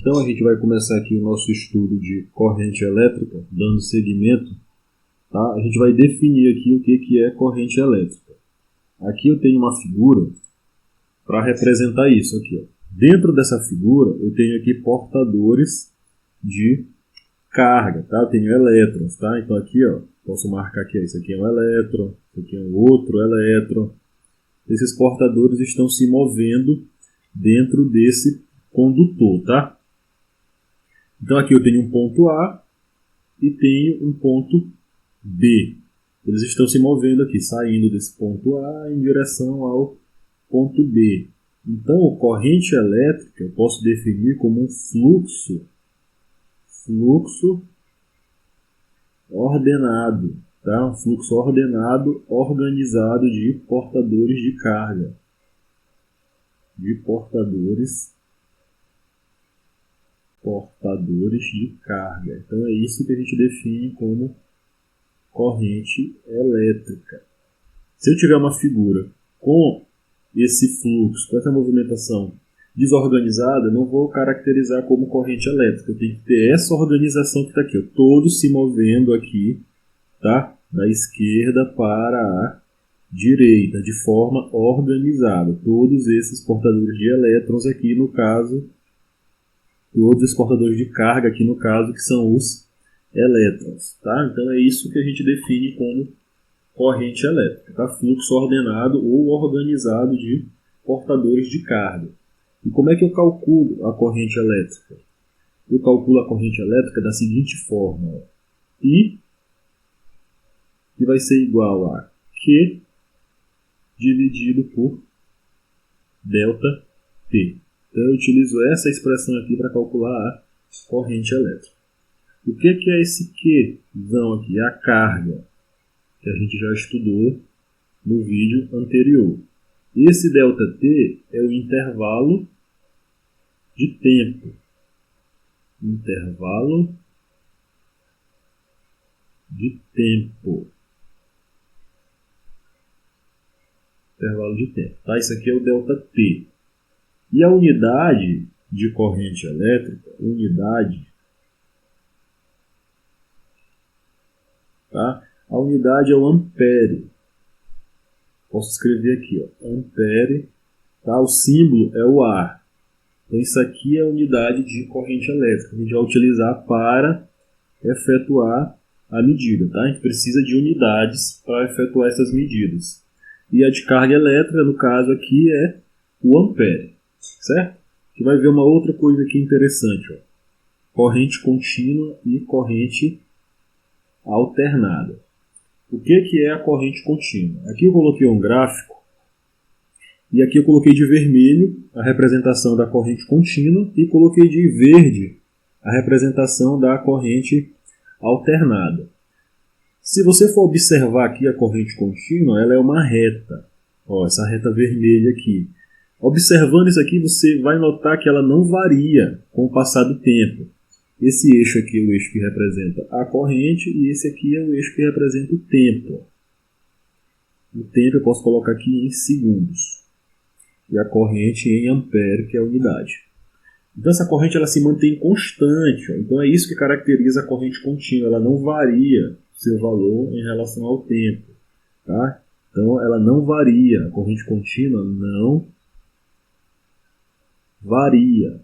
Então a gente vai começar aqui o nosso estudo de corrente elétrica, dando seguimento. Tá? A gente vai definir aqui o que é corrente elétrica. Aqui eu tenho uma figura para representar isso aqui. Ó. Dentro dessa figura eu tenho aqui portadores de carga, tá? Eu tenho elétrons, tá? Então aqui, ó, posso marcar aqui, ó, isso aqui é um elétron, isso aqui é um outro elétron. Esses portadores estão se movendo dentro desse condutor, tá? Então aqui eu tenho um ponto A e tenho um ponto B. Eles estão se movendo aqui, saindo desse ponto A em direção ao ponto B. Então, corrente elétrica eu posso definir como um fluxo ordenado, tá? Um fluxo ordenado, organizado de portadores de carga. De portadores de carga. Então é isso que a gente define como corrente elétrica. Se eu tiver uma figura com esse fluxo, com essa movimentação desorganizada, eu não vou caracterizar como corrente elétrica. Eu tenho que ter essa organização que está aqui, ó, todos se movendo aqui, tá? Da esquerda para a direita, de forma organizada. Todos esses portadores de elétrons aqui, no caso, todos os portadores de carga aqui, no caso, que são os elétrons, tá? Então é isso que a gente define como corrente elétrica, tá? Fluxo ordenado ou organizado de portadores de carga. E como é que eu calculo a corrente elétrica? Eu calculo a corrente elétrica da seguinte forma, ó. I, que vai ser igual a Q dividido por delta T. Então eu utilizo essa expressão aqui para calcular a corrente elétrica. O que é esse Qzão aqui? É a carga, que a gente já estudou no vídeo anterior. Esse ΔT é o intervalo de tempo. Intervalo de tempo. Intervalo de tempo. Tá? Isso aqui é o ΔT. E a unidade de corrente elétrica, tá? A unidade é o ampere. Posso escrever aqui, ó, ampere, tá? O símbolo é o A. Então isso aqui é a unidade de corrente elétrica. A gente vai utilizar para efetuar a medida, tá? A gente precisa de unidades para efetuar essas medidas. E a de carga elétrica, no caso aqui, é o ampere, certo? A gente vai ver uma outra coisa aqui interessante, ó. Corrente contínua e corrente alternada. O que é a corrente contínua? Aqui eu coloquei um gráfico e aqui eu coloquei de vermelho a representação da corrente contínua e coloquei de verde a representação da corrente alternada. Se você for observar aqui a corrente contínua, ela é uma reta. Ó, essa reta vermelha aqui. Observando isso aqui, você vai notar que ela não varia com o passar do tempo. Esse eixo aqui é o eixo que representa a corrente e esse aqui é o eixo que representa o tempo. O tempo eu posso colocar aqui em segundos. E a corrente em ampere, que é a unidade. Então essa corrente ela se mantém constante. Ó. Então é isso que caracteriza a corrente contínua. Ela não varia seu valor em relação ao tempo. Tá? Então ela não varia. A corrente contínua não varia.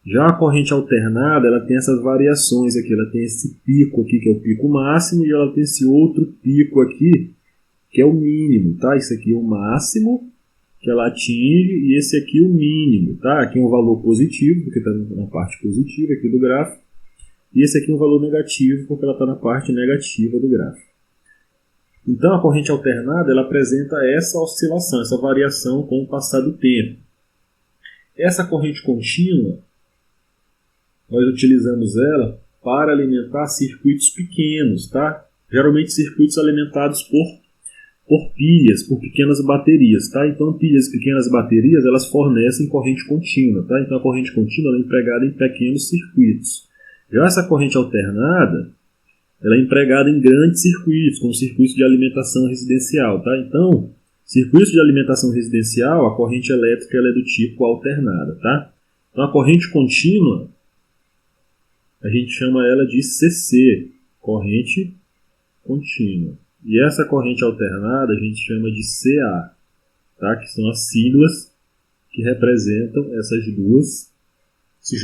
Já a corrente alternada, ela tem essas variações aqui. Ela tem esse pico aqui, que é o pico máximo, e ela tem esse outro pico aqui, que é o mínimo, tá? Isso aqui é o máximo que ela atinge, e esse aqui é o mínimo, tá? Aqui é um valor positivo, porque está na parte positiva aqui do gráfico, e esse aqui é um valor negativo, porque ela está na parte negativa do gráfico. Então, a corrente alternada, ela apresenta essa oscilação, essa variação com o passar do tempo. Essa corrente contínua, nós utilizamos ela para alimentar circuitos pequenos, tá? Geralmente circuitos alimentados por pilhas, por pequenas baterias, tá? Então pilhas e pequenas baterias, elas fornecem corrente contínua, tá? Então a corrente contínua ela é empregada em pequenos circuitos. Já essa corrente alternada, ela é empregada em grandes circuitos, como circuitos de alimentação residencial, tá? Então, circuitos de alimentação residencial, a corrente elétrica ela é do tipo alternada, tá? Então a corrente contínua, a gente chama ela de CC, corrente contínua. E essa corrente alternada a gente chama de CA, tá? Que são as siglas que representam esses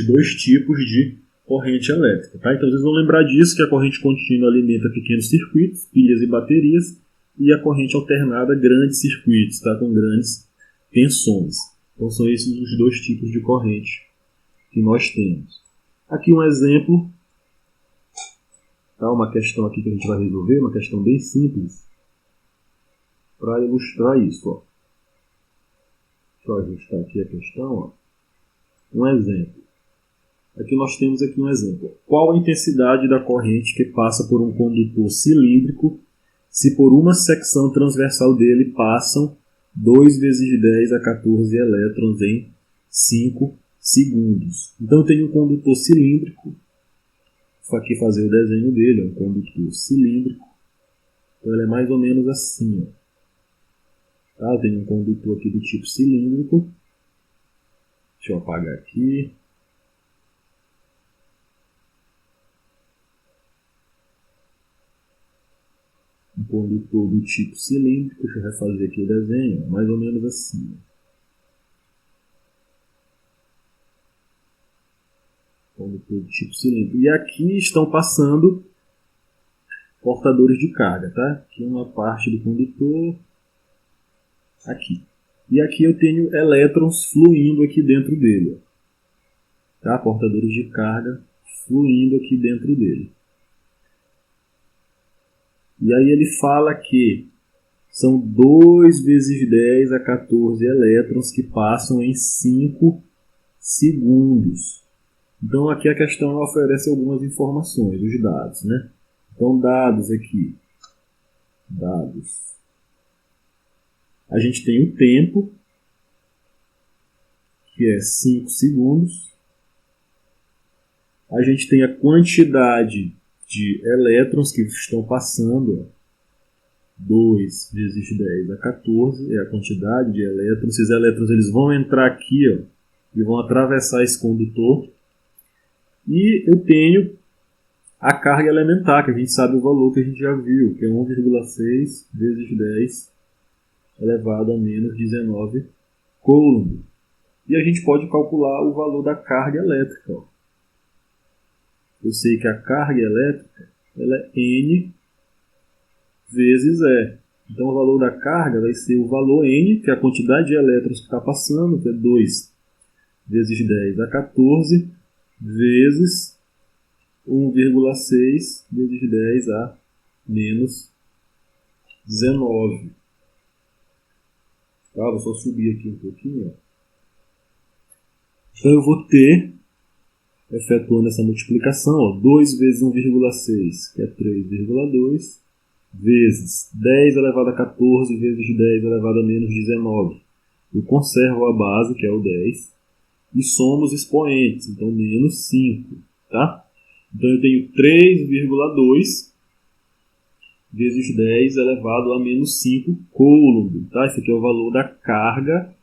dois tipos de corrente elétrica. Tá? Então vocês vão lembrar disso, que a corrente contínua alimenta pequenos circuitos, pilhas e baterias, e a corrente alternada grandes circuitos, tá? Com grandes tensões. Então são esses os dois tipos de corrente que nós temos. Aqui um exemplo, tá? Uma questão aqui que a gente vai resolver, uma questão bem simples, para ilustrar isso. Ó. Deixa eu ajustar aqui a questão. Ó. Um exemplo. Aqui nós temos aqui um exemplo. Qual a intensidade da corrente que passa por um condutor cilíndrico se por uma secção transversal dele passam 2 vezes 10 a 14 elétrons em 5 segundos? Então eu tenho um condutor cilíndrico. Vou aqui fazer o desenho dele. É um condutor cilíndrico. Então ele é mais ou menos assim. Ó. Tá? Eu tenho um condutor aqui do tipo cilíndrico. Deixa eu apagar aqui. Um condutor do tipo cilíndrico, deixa eu refazer aqui o desenho, mais ou menos assim. Condutor do tipo cilíndrico. E aqui estão passando portadores de carga, tá? Aqui uma parte do condutor, aqui. E aqui eu tenho elétrons fluindo aqui dentro dele, tá? Portadores de carga fluindo aqui dentro dele. E aí ele fala que são 2 vezes 10 a 14 elétrons que passam em 5 segundos. Então aqui a questão oferece algumas informações, os dados, né? Então dados aqui. Dados. A gente tem o tempo, que é 5 segundos. A gente tem a quantidade de elétrons que estão passando, 2 vezes 10 a 14, é a quantidade de elétrons. Esses elétrons eles vão entrar aqui, ó, e vão atravessar esse condutor. E eu tenho a carga elementar, que a gente sabe o valor que a gente já viu, que é 1,6 vezes 10 elevado a menos 19 coulomb. E a gente pode calcular o valor da carga elétrica. Ó. Eu sei que a carga elétrica ela é N vezes E. Então o valor da carga vai ser o valor N, que é a quantidade de elétrons que está passando, que é 2 vezes 10 a 14, vezes 1,6 vezes 10 a menos 19. Tá, vou só subir aqui um pouquinho. Ó. Então eu vou ter, efetuando essa multiplicação, ó, 2 vezes 1,6, que é 3,2, vezes 10 elevado a 14 vezes 10 elevado a menos 19. Eu conservo a base, que é o 10, e somo os expoentes, então menos 5. Tá? Então eu tenho 3,2 vezes 10 elevado a menos 5 coulomb. Tá? Esse aqui é o valor da carga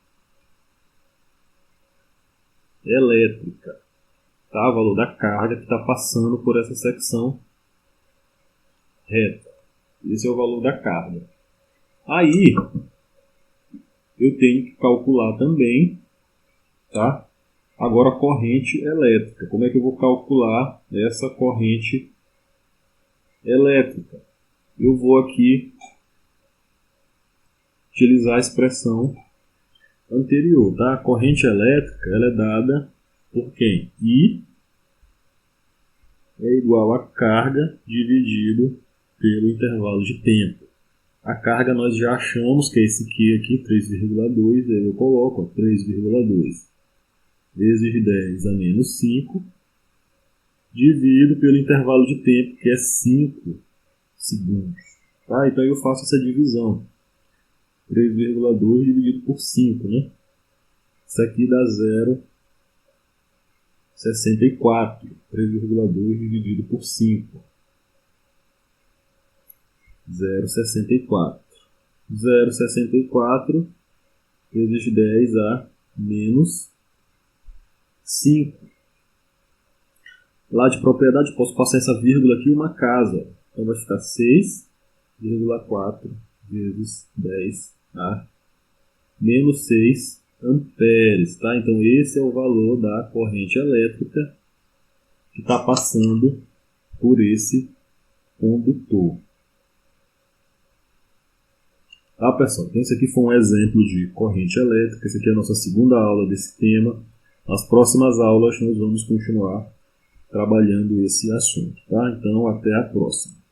elétrica. Tá? O valor da carga que está passando por essa secção reta. Esse é o valor da carga. Aí, eu tenho que calcular também, tá? Agora a corrente elétrica. Como é que eu vou calcular essa corrente elétrica? Eu vou aqui utilizar a expressão anterior, tá? A corrente elétrica ela é dada por quem? I é igual a carga dividido pelo intervalo de tempo. A carga nós já achamos que é esse Q aqui, 3,2, aí eu coloco 3,2 vezes 10 a menos 5, divido pelo intervalo de tempo, que é 5 segundos. Tá? Então eu faço essa divisão. 3,2 dividido por 5, né? Isso aqui dá 0,64. 3,2 dividido por 5. 0,64. 0,64 vezes 10 a menos 5. Lá de propriedade, posso passar essa vírgula aqui, uma casa. Então vai ficar 6,4 vezes 10A menos 6 amperes. Tá? Então esse é o valor da corrente elétrica que está passando por esse condutor. Tá, pessoal? Então esse aqui foi um exemplo de corrente elétrica. Essa aqui é a nossa segunda aula desse tema. Nas próximas aulas nós vamos continuar trabalhando esse assunto. Tá? Então até a próxima.